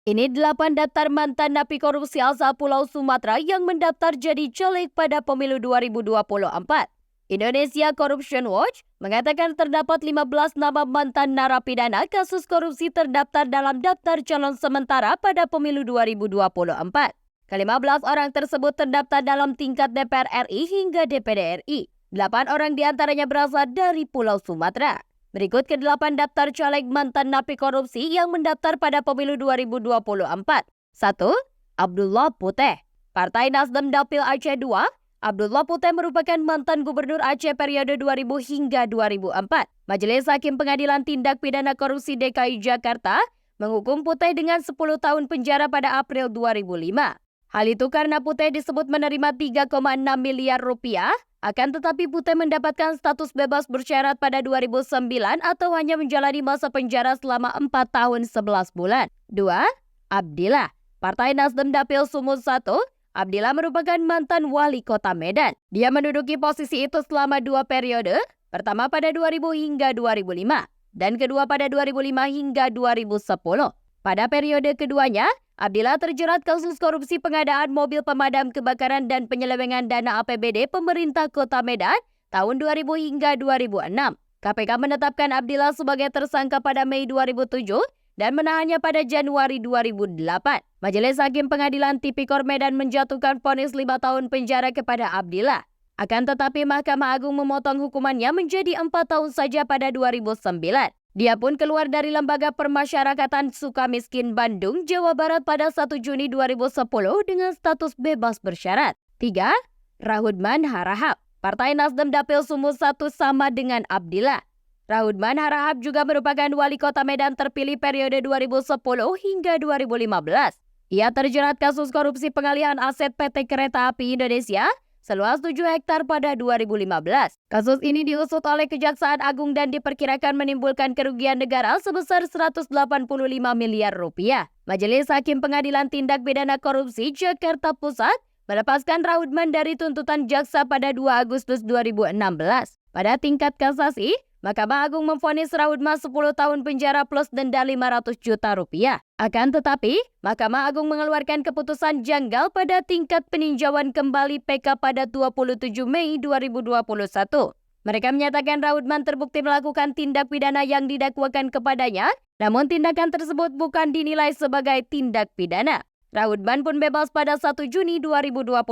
Ini 8 daftar mantan napi korupsi asal Pulau Sumatera yang mendaftar jadi caleg pada pemilu 2024. Indonesia Corruption Watch mengatakan terdapat 15 nama mantan narapidana kasus korupsi terdaftar dalam daftar calon sementara pada pemilu 2024. Ke-15 orang tersebut terdaftar dalam tingkat DPR RI hingga DPD RI. 8 orang diantaranya berasal dari Pulau Sumatera. Berikut ke-8 daftar caleg mantan napi korupsi yang mendaftar pada pemilu 2024. 1. Abdullah Puteh. Partai Nasdem Dapil Aceh 2. Abdullah Puteh merupakan mantan gubernur Aceh periode 2000 hingga 2004. Majelis Hakim Pengadilan Tindak Pidana Korupsi DKI Jakarta menghukum Puteh dengan 10 tahun penjara pada April 2005. Hal itu karena Puteh disebut menerima 3,6 miliar rupiah. Akan tetapi Puteh mendapatkan status bebas bersyarat pada 2009 atau hanya menjalani masa penjara selama 4 tahun 11 bulan. 2. Abdillah. Partai Nasdem Dapil Sumut 1. Abdillah merupakan mantan wali kota Medan. Dia menduduki posisi itu selama 2 periode, pertama pada 2000 hingga 2005, dan kedua pada 2005 hingga 2010. Pada periode keduanya, Abdillah terjerat kasus korupsi pengadaan mobil pemadam kebakaran dan penyelewengan dana APBD pemerintah Kota Medan tahun 2000 hingga 2006. KPK menetapkan Abdillah sebagai tersangka pada Mei 2007 dan menahannya pada Januari 2008. Majelis Hakim Pengadilan Tipikor Medan menjatuhkan vonis 5 tahun penjara kepada Abdillah. Akan tetapi Mahkamah Agung memotong hukumannya menjadi 4 tahun saja pada 2009. Dia pun keluar dari Lembaga Permasyarakatan Sukamiskin Bandung, Jawa Barat pada 1 Juni 2010 dengan status bebas bersyarat. 3. Rahudman Harahap. Partai Nasdem Dapil Sumut 1 sama dengan Abdillah. Rahudman Harahap juga merupakan wali kota Medan terpilih periode 2010 hingga 2015. Ia terjerat kasus korupsi pengalihan aset PT Kereta Api Indonesia seluas 7 hektar pada 2015. Kasus ini diusut oleh Kejaksaan Agung dan diperkirakan menimbulkan kerugian negara sebesar 185 miliar rupiah. Majelis Hakim Pengadilan Tindak Pidana Korupsi Jakarta Pusat melepaskan Rahudman dari tuntutan jaksa pada 2 Agustus 2016. Pada tingkat kasasi, Mahkamah Agung memvonis Rahudman 10 tahun penjara plus denda 500 juta rupiah. Akan tetapi, Mahkamah Agung mengeluarkan keputusan janggal pada tingkat peninjauan kembali PK pada 27 Mei 2021. Mereka menyatakan Rahudman terbukti melakukan tindak pidana yang didakwakan kepadanya, namun tindakan tersebut bukan dinilai sebagai tindak pidana. Rahudman pun bebas pada 1 Juni 2021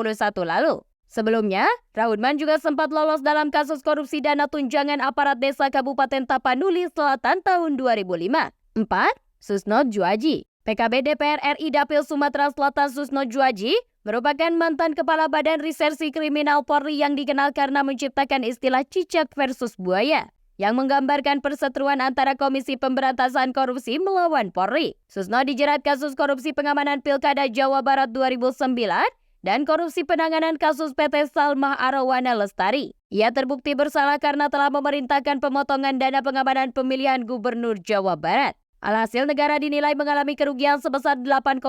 lalu. Sebelumnya, Rahudman juga sempat lolos dalam kasus korupsi dana tunjangan aparat desa Kabupaten Tapanuli Selatan tahun 2005. 4. Susno Djuaji. PKB DPR RI Dapil Sumatera Selatan Susno Djuaji merupakan mantan Kepala Badan Reserse Kriminal Polri yang dikenal karena menciptakan istilah cicak versus buaya yang menggambarkan perseteruan antara Komisi Pemberantasan Korupsi melawan Polri. Susno dijerat kasus korupsi pengamanan Pilkada Jawa Barat 2009 dan korupsi penanganan kasus PT Salmah Arawana Lestari. Ia terbukti bersalah karena telah memerintahkan pemotongan dana pengamanan pemilihan Gubernur Jawa Barat. Alhasil negara dinilai mengalami kerugian sebesar 8,1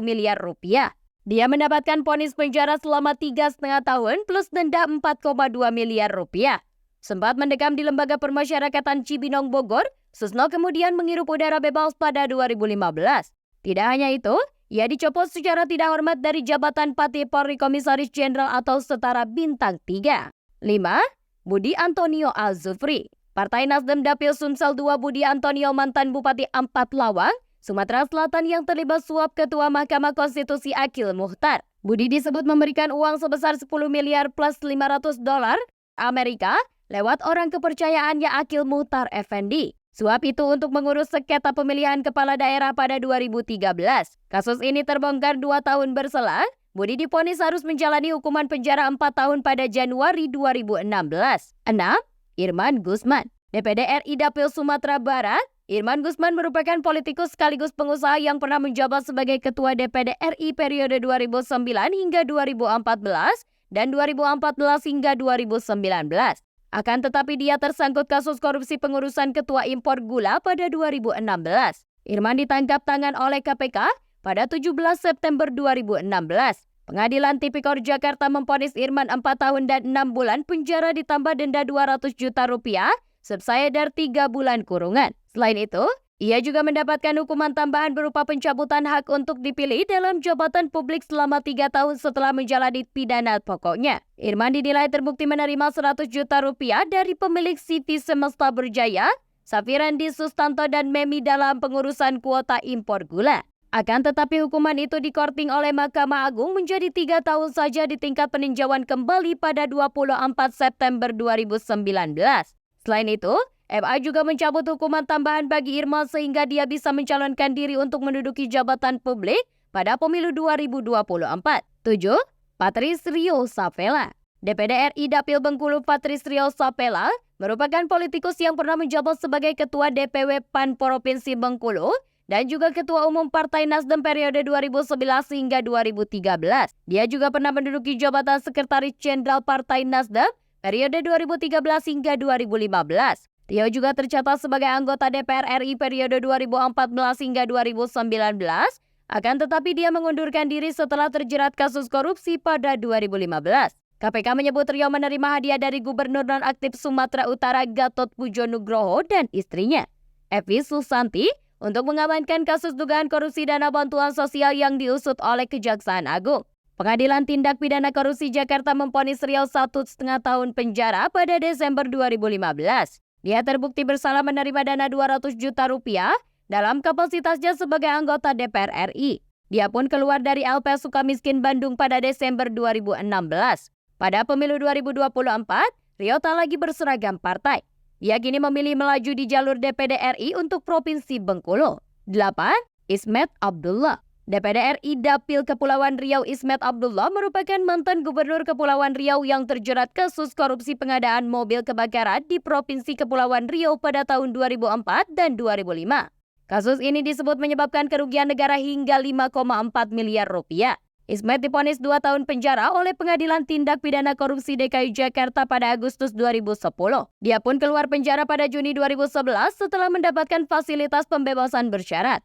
miliar rupiah. Dia mendapatkan vonis penjara selama 3,5 tahun plus denda 4,2 miliar rupiah. Sempat mendekam di Lembaga Permasyarakatan Cibinong Bogor, Susno kemudian menghirup udara bebas pada 2015. Tidak hanya itu, ia dicopot secara tidak hormat dari jabatan Pati Polri Komisaris Jenderal atau setara bintang 3. 5. Budi Antonio Al-Zufri. Partai Nasdem Dapil Sumsel 2 Budi Antonio mantan Bupati Ampat Lawang, Sumatera Selatan yang terlibat suap Ketua Mahkamah Konstitusi Akil Mukhtar. Budi disebut memberikan uang sebesar 10 miliar plus 500 dolar Amerika lewat orang kepercayaannya Akil Mukhtar Effendi. Suap itu untuk mengurus sengketa pemilihan kepala daerah pada 2013. Kasus ini terbongkar 2 tahun berselang. Budi divonis harus menjalani hukuman penjara 4 tahun pada Januari 2016. 6. Irman Gusman. DPD RI Dapil Sumatera Barat. Irman Gusman merupakan politikus sekaligus pengusaha yang pernah menjabat sebagai Ketua DPD RI periode 2009 hingga 2014 dan 2014 hingga 2019. Akan tetapi dia tersangkut kasus korupsi pengurusan ketua impor gula pada 2016. Irman ditangkap tangan oleh KPK pada 17 September 2016. Pengadilan Tipikor Jakarta memvonis Irman 4 tahun dan 6 bulan penjara ditambah denda 200 juta rupiah, subsidiar 3 bulan kurungan. Selain itu, Ia juga mendapatkan hukuman tambahan berupa pencabutan hak untuk dipilih dalam jabatan publik selama 3 tahun setelah menjalani pidana pokoknya. Irman dinilai terbukti menerima 100 juta rupiah dari pemilik CV Semesta Berjaya, Safirandi Sustanto dan Memi dalam pengurusan kuota impor gula. Akan tetapi hukuman itu dikorting oleh Mahkamah Agung menjadi 3 tahun saja di tingkat peninjauan kembali pada 24 September 2019. Selain itu, MA juga mencabut hukuman tambahan bagi Irman sehingga dia bisa mencalonkan diri untuk menduduki jabatan publik pada pemilu 2024. 7. Patrisrio Sapela. DPD RI Dapil Bengkulu Patrisrio Sapela merupakan politikus yang pernah menjabat sebagai Ketua DPW PAN Provinsi Bengkulu dan juga Ketua Umum Partai Nasdem periode 2011 hingga 2013. Dia juga pernah menduduki jabatan Sekretaris Jenderal Partai Nasdem periode 2013 hingga 2015. Tio juga tercatat sebagai anggota DPR RI periode 2014 hingga 2019, akan tetapi dia mengundurkan diri setelah terjerat kasus korupsi pada 2015. KPK menyebut Rio menerima hadiah dari Gubernur nonaktif Sumatera Utara Gatot Pujo Nugroho dan istrinya, Evi Susanti, untuk mengamankan kasus dugaan korupsi dana bantuan sosial yang diusut oleh Kejaksaan Agung. Pengadilan Tindak Pidana Korupsi Jakarta memvonis Rio 1,5 tahun penjara pada Desember 2015. Dia terbukti bersalah menerima dana 200 juta rupiah dalam kapasitasnya sebagai anggota DPR RI. Dia pun keluar dari LP Sukamiskin Bandung pada Desember 2016. Pada pemilu 2024, Rio tak lagi berseragam partai. Dia kini memilih melaju di jalur DPD RI untuk Provinsi Bengkulu. 8. Ismet Abdullah. DPD RI Dapil Kepulauan Riau Ismet Abdullah merupakan mantan Gubernur Kepulauan Riau yang terjerat kasus korupsi pengadaan mobil kebakaran di Provinsi Kepulauan Riau pada tahun 2004 dan 2005. Kasus ini disebut menyebabkan kerugian negara hingga 5,4 miliar rupiah. Ismet divonis 2 tahun penjara oleh Pengadilan Tindak Pidana Korupsi DKI Jakarta pada Agustus 2010. Dia pun keluar penjara pada Juni 2011 setelah mendapatkan fasilitas pembebasan bersyarat.